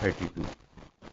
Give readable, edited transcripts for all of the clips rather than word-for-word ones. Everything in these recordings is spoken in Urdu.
32।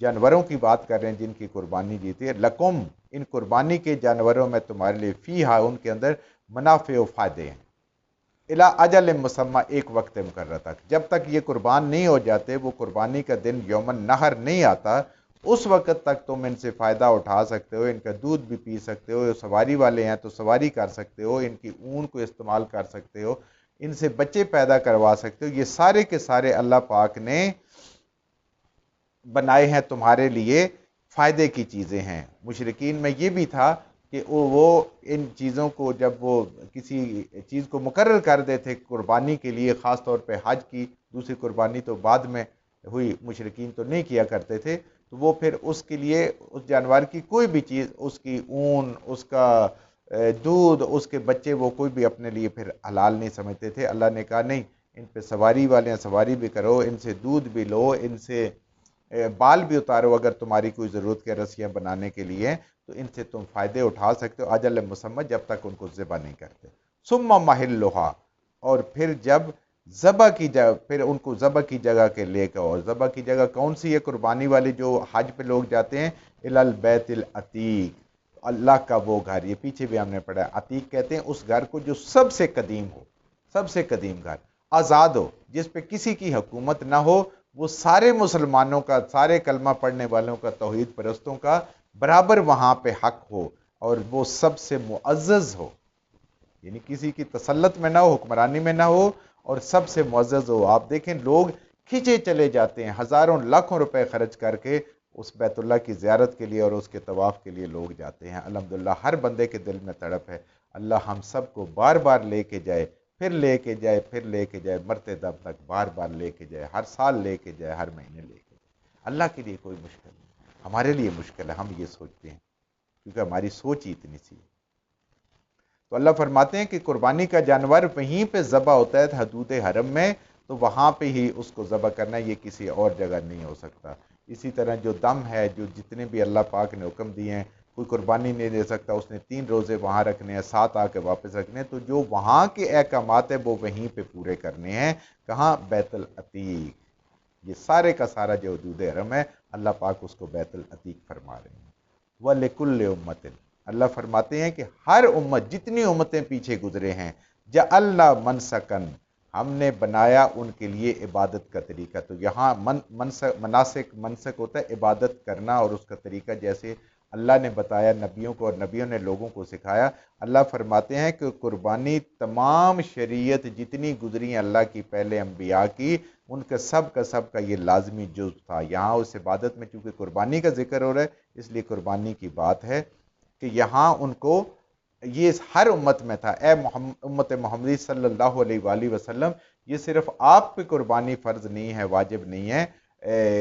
جانوروں کی بات کر رہے ہیں جن کی قربانی جیتی ہے، لکم، ان قربانی کے جانوروں میں تمہارے لیے فیہا، ان کے اندر منافع و فائدے ہیں، الا اجل مسمى، ایک وقت مقررہ تک، جب تک یہ قربان نہیں ہو جاتے، وہ قربانی کا دن یوم النحر نہیں آتا، اس وقت تک تم ان سے فائدہ اٹھا سکتے ہو، ان کا دودھ بھی پی سکتے ہو، سواری والے ہیں تو سواری کر سکتے ہو، ان کی اون کو استعمال کر سکتے ہو، ان سے بچے پیدا کروا سکتے ہو، یہ سارے کے سارے اللہ پاک نے بنائے ہیں تمہارے لیے فائدے کی چیزیں ہیں۔ مشرکین میں یہ بھی تھا کہ وہ ان چیزوں کو جب وہ کسی چیز کو مقرر کر دیتے قربانی کے لیے، خاص طور پہ حج کی، دوسری قربانی تو بعد میں ہوئی، مشرکین تو نہیں کیا کرتے تھے، تو وہ پھر اس کے لیے اس جانور کی کوئی بھی چیز، اس کی اون، اس کا دودھ، اس کے بچے، وہ کوئی بھی اپنے لیے پھر حلال نہیں سمجھتے تھے۔ اللہ نے کہا نہیں، ان پہ سواری والے ہیں، سواری بھی کرو، ان سے دودھ بھی لو، ان سے بال بھی اتارو، اگر تمہاری کوئی ضرورت کے رسیاں بنانے کے لیے، تو ان سے تم فائدے اٹھا سکتے ہو اجل مسمى، جب تک ان کو ذبح نہیں کرتے۔ ثم محلھا، اور پھر جب ذبح کی جگہ، پھر ان کو ذبح کی جگہ کے لے کے، اور ذبح کی جگہ کون سی ہے قربانی والی جو حج پہ لوگ جاتے ہیں؟ الی البیت العتیق، اللہ کا وہ گھر، یہ پیچھے بھی ہم نے پڑھا ہے، عتیق کہتے ہیں اس گھر کو جو سب سے قدیم ہو، سب سے قدیم گھر، آزاد ہو، جس پہ کسی کی حکومت نہ ہو، وہ سارے مسلمانوں کا، سارے کلمہ پڑھنے والوں کا، توحید پرستوں کا برابر وہاں پہ حق ہو، اور وہ سب سے معزز ہو، یعنی کسی کی تسلط میں نہ ہو، حکمرانی میں نہ ہو، اور سب سے معزز ہو۔ آپ دیکھیں لوگ کھینچے چلے جاتے ہیں، ہزاروں لاکھوں روپے خرچ کر کے اس بیت اللہ کی زیارت کے لیے اور اس کے طواف کے لیے لوگ جاتے ہیں۔ الحمدللہ ہر بندے کے دل میں تڑپ ہے، اللہ ہم سب کو بار بار لے کے جائے، پھر لے کے جائے، پھر لے کے جائے، مرتے دم تک بار بار لے کے جائے، ہر سال لے کے جائے، ہر مہینے لے کے جائے۔ اللہ کے لیے کوئی مشکل نہیں، ہمارے لیے مشکل ہے، ہم یہ سوچتے ہیں کیونکہ ہماری سوچ ہی اتنی سی ہے۔ تو اللہ فرماتے ہیں کہ قربانی کا جانور وہیں پہ ذبح ہوتا ہے حدود حرم میں، تو وہاں پہ ہی اس کو ذبح کرنا ہے، یہ کسی اور جگہ نہیں ہو سکتا۔ اسی طرح جو دم ہے، جو جتنے بھی اللہ پاک نے حکم دیے ہیں، کوئی قربانی نہیں دے سکتا، اس نے 3 روزے وہاں رکھنے ہیں، 7 آ کے واپس رکھنے ہیں، تو جو وہاں کے احکامات ہیں وہ وہیں پہ پورے کرنے ہیں۔ کہاں؟ بیت العتیق۔ یہ سارے کا سارا جو حدود حرم ہے، اللہ پاک اس کو بیت العتیق فرما رہے ہیں۔ وَلِكُلِّ أُمَّةٍ، اللہ فرماتے ہیں کہ ہر امت، جتنی امتیں پیچھے گزرے ہیں، جعلنا منسکن، ہم نے بنایا ان کے لیے عبادت کا طریقہ۔ تو یہاں منسک ہوتا ہے عبادت کرنا، اور اس کا طریقہ جیسے اللہ نے بتایا نبیوں کو، اور نبیوں نے لوگوں کو سکھایا۔ اللہ فرماتے ہیں کہ قربانی تمام شریعت جتنی گزری ہیں اللہ کی پہلے انبیاء کی، ان کا سب کا یہ لازمی جز تھا۔ یہاں اس عبادت میں چونکہ قربانی کا ذکر ہو رہا ہے، اس لیے قربانی کی بات ہے کہ یہاں ان کو یہ ہر امت میں تھا۔ اے امت محمدی صلی اللہ علیہ وآلہ وسلم، یہ صرف آپ پہ قربانی فرض نہیں ہے، واجب نہیں ہے،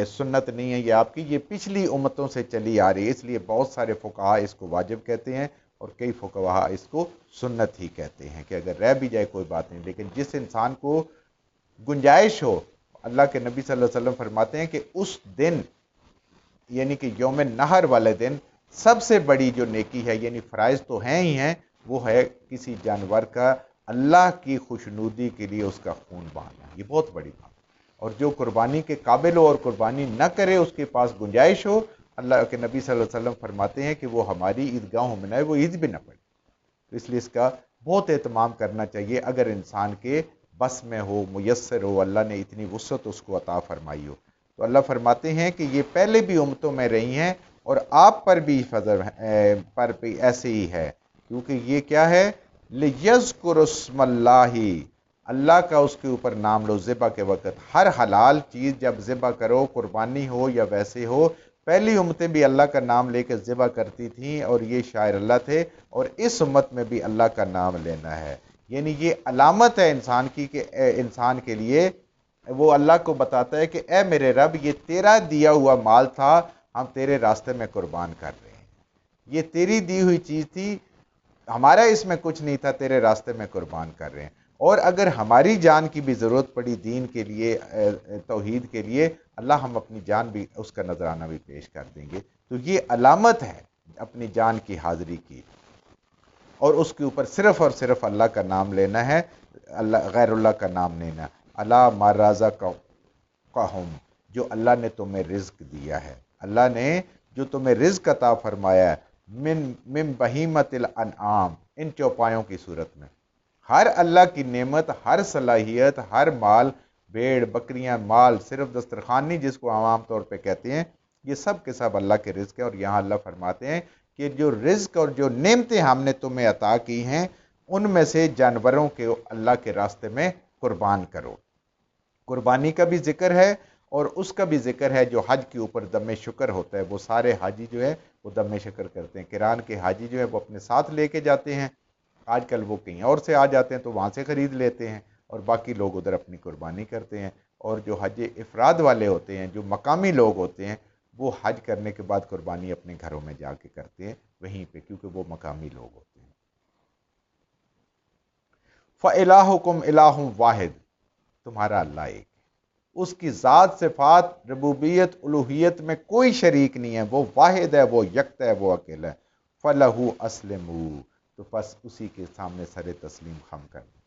سنت نہیں ہے یہ آپ کی، یہ پچھلی امتوں سے چلی آ رہی ہے، اس لیے بہت سارے فقہاء اس کو واجب کہتے ہیں، اور کئی فقہاء اس کو سنت ہی کہتے ہیں کہ اگر رہ بھی جائے کوئی بات نہیں، لیکن جس انسان کو گنجائش ہو، اللہ کے نبی صلی اللہ علیہ وسلم فرماتے ہیں کہ اس دن، یعنی کہ یوم نحر والے دن، سب سے بڑی جو نیکی ہے، یعنی فرائض تو ہیں ہی ہیں، وہ ہے کسی جانور کا اللہ کی خوشنودی کے لیے اس کا خون بہانا، یہ بہت بڑی بات۔ اور جو قربانی کے قابل ہو اور قربانی نہ کرے، اس کے پاس گنجائش ہو، اللہ کے نبی صلی اللہ علیہ وسلم فرماتے ہیں کہ وہ ہماری عیدگاہوں میں نہ، وہ عید بھی نہ پڑے۔ تو اس لیے اس کا بہت اہتمام کرنا چاہیے، اگر انسان کے بس میں ہو، میسر ہو، اللہ نے اتنی وسعت اس کو عطا فرمائی ہو۔ تو اللہ فرماتے ہیں کہ یہ پہلے بھی امتوں میں رہی ہیں، اور آپ پر بھی فضل پر بھی ایسے ہی ہے، کیونکہ یہ کیا ہے؟ لِيَذْكُرُ اسْمَ اللَّهِ، اللہ کا اس کے اوپر نام لو ذبح کے وقت۔ ہر حلال چیز جب ذبح کرو، قربانی ہو یا ویسے ہو، پہلی امتیں بھی اللہ کا نام لے کے ذبح کرتی تھیں، اور یہ شاعر اللہ تھے، اور اس امت میں بھی اللہ کا نام لینا ہے۔ یعنی یہ علامت ہے انسان کی کہ انسان کے لیے وہ اللہ کو بتاتا ہے کہ اے میرے رب، یہ تیرا دیا ہوا مال تھا، ہم تیرے راستے میں قربان کر رہے ہیں، یہ تیری دی ہوئی چیز تھی، ہمارا اس میں کچھ نہیں تھا، تیرے راستے میں قربان کر رہے ہیں۔ اور اگر ہماری جان کی بھی ضرورت پڑی دین کے لیے، توحید کے لیے، اللہ ہم اپنی جان بھی، اس کا نذرانہ بھی پیش کر دیں گے۔ تو یہ علامت ہے اپنی جان کی حاضری کی، اور اس کے اوپر صرف اور صرف اللہ کا نام لینا ہے، غیر اللہ کا نام لینا۔ اللہ ما رزقکم، جو اللہ نے تمہیں رزق دیا ہے، اللہ نے جو تمہیں رزق عطا فرمایا ہے من بہیمت الانعام، ان چوپایوں کی صورت میں، ہر اللہ کی نعمت، ہر صلاحیت، ہر مال، بھیڑ بکریاں، مال، صرف دسترخوان نہیں جس کو عام طور پہ کہتے ہیں، یہ سب کے سب اللہ کے رزق ہے۔ اور یہاں اللہ فرماتے ہیں کہ جو رزق اور جو نعمتیں ہم نے تمہیں عطا کی ہیں ان میں سے جانوروں کے اللہ کے راستے میں قربان کرو۔ قربانی کا بھی ذکر ہے اور اس کا بھی ذکر ہے جو حج کے اوپر دم شکر ہوتا ہے، وہ سارے حاجی جو ہے وہ دم شکر کرتے ہیں۔ کران کے حاجی جو ہے وہ اپنے ساتھ لے کے جاتے ہیں، آج کل وہ کہیں اور سے آ جاتے ہیں تو وہاں سے خرید لیتے ہیں، اور باقی لوگ ادھر اپنی قربانی کرتے ہیں۔ اور جو حج افراد والے ہوتے ہیں، جو مقامی لوگ ہوتے ہیں، وہ حج کرنے کے بعد قربانی اپنے گھروں میں جا کے کرتے ہیں وہیں پہ، کیونکہ وہ مقامی لوگ ہوتے ہیں۔ فَإِلَٰهُكُمْ إِلَٰهٌ واحد، تمہارا اللہ ایک ہے، اس کی ذات صفات ربوبیت الوہیت میں کوئی شریک نہیں ہے، وہ واحد ہے، وہ یکتا ہے، وہ اکیلا ہے۔ فَلَهُ أَسْلِمُوا، تو بس اسی کے سامنے سر تسلیم خم کر دیں۔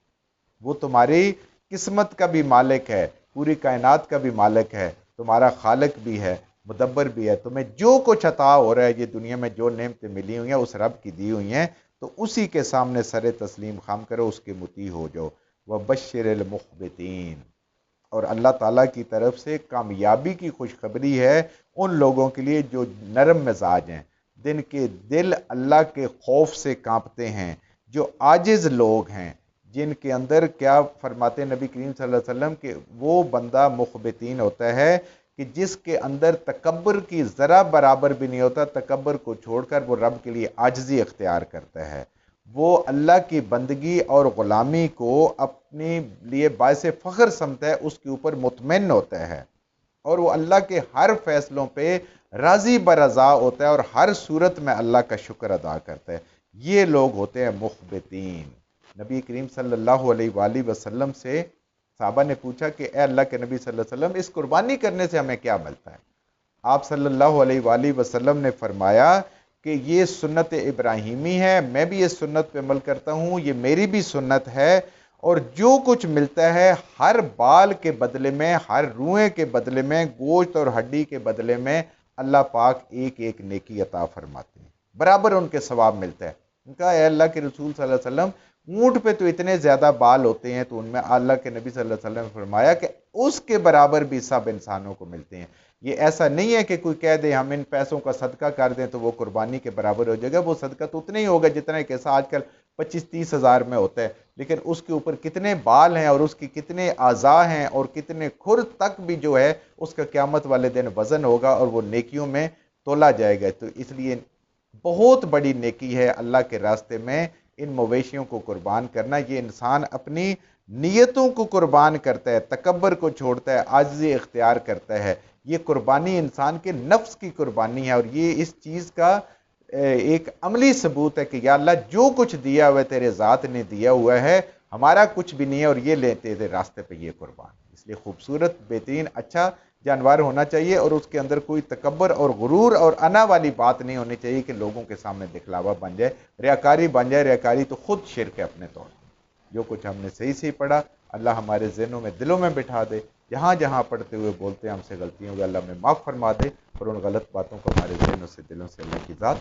وہ تمہاری قسمت کا بھی مالک ہے، پوری کائنات کا بھی مالک ہے، تمہارا خالق بھی ہے، مدبر بھی ہے۔ تمہیں جو کچھ عطا ہو رہا ہے، یہ دنیا میں جو نعمتیں ملی ہوئی ہیں اس رب کی دی ہوئی ہیں، تو اسی کے سامنے سر تسلیم خم کرو، اس کے مطیع ہو جاؤ۔ وَبَشِّرِ الْمُخْبِتِينَ، اور اللہ تعالیٰ کی طرف سے کامیابی کی خوشخبری ہے ان لوگوں کے لیے جو نرم مزاج ہیں، جن کے دل اللہ کے خوف سے کانپتے ہیں، جو عاجز لوگ ہیں، جن کے اندر، کیا فرماتے نبی کریم صلی اللہ علیہ وسلم کہ وہ بندہ مخبتین ہوتا ہے کہ جس کے اندر تکبر کی ذرا برابر بھی نہیں ہوتا، تکبر کو چھوڑ کر وہ رب کے لیے عاجزی اختیار کرتا ہے، وہ اللہ کی بندگی اور غلامی کو اپنے لیے باعث فخر سمجھتا ہے، اس کے اوپر مطمئن ہوتا ہے، اور وہ اللہ کے ہر فیصلوں پہ راضی برضا ہوتا ہے اور ہر صورت میں اللہ کا شکر ادا کرتا ہے۔ یہ لوگ ہوتے ہیں مخبتین۔ نبی کریم صلی اللہ علیہ وآلہ وسلم سے صحابہ نے پوچھا کہ اے اللہ کے نبی صلی اللہ علیہ وسلم، اس قربانی کرنے سے ہمیں کیا ملتا ہے؟ آپ صلی اللہ علیہ وآلہ وسلم نے فرمایا کہ یہ سنت ابراہیمی ہے، میں بھی اس سنت پہ عمل کرتا ہوں، یہ میری بھی سنت ہے، اور جو کچھ ملتا ہے ہر بال کے بدلے میں، ہر روئے کے بدلے میں، گوشت اور ہڈی کے بدلے میں اللہ پاک ایک ایک نیکی عطا فرماتے ہیں، برابر ان کے ثواب ملتا ہے۔ ان کا اے اللہ کے رسول صلی اللہ علیہ وسلم، اونٹ پہ تو اتنے زیادہ بال ہوتے ہیں، تو ان میں اللہ کے نبی صلی اللہ علیہ وسلم نے فرمایا کہ اس کے برابر بھی سب انسانوں کو ملتے ہیں۔ یہ ایسا نہیں ہے کہ کوئی کہہ دے ہم ان پیسوں کا صدقہ کر دیں تو وہ قربانی کے برابر ہو جائے گا، وہ صدقہ تو اتنا ہی ہوگا جتنا ایک ایسا آج کل 25-30 ہزار میں ہوتا ہے، لیکن اس کے اوپر کتنے بال ہیں اور اس کی کتنے اعضاء ہیں اور کتنے کھر تک بھی جو ہے اس کا قیامت والے دن وزن ہوگا اور وہ نیکیوں میں تولا جائے گا۔ تو اس لیے بہت بڑی نیکی ہے اللہ کے راستے میں ان مویشیوں کو قربان کرنا۔ یہ انسان اپنی نیتوں کو قربان کرتا ہے، تکبر کو چھوڑتا ہے، عاجزی اختیار کرتا ہے۔ یہ قربانی انسان کے نفس کی قربانی ہے، اور یہ اس چیز کا ایک عملی ثبوت ہے کہ یا اللہ جو کچھ دیا ہوا ہے تیرے ذات نے دیا ہوا ہے، ہمارا کچھ بھی نہیں ہے، اور یہ لیتے تھے راستے پہ یہ قربان۔ اس لیے خوبصورت، بہترین، اچھا جانور ہونا چاہیے، اور اس کے اندر کوئی تکبر اور غرور اور انا والی بات نہیں ہونی چاہیے کہ لوگوں کے سامنے دکھلاوا بن جائے، ریاکاری بن جائے۔ ریاکاری تو خود شرک ہے اپنے طور پر۔ جو کچھ ہم نے صحیح صحیح پڑھا اللہ ہمارے ذہنوں میں، دلوں میں بٹھا دے، جہاں جہاں پڑھتے ہوئے بولتے ہیں ہم سے غلطیوں ہوگی اللہ ہمیں معاف فرما دے، اور ان غلط باتوں کو ہمارے ذہنوں سے، دلوں سے اللہ کی ذات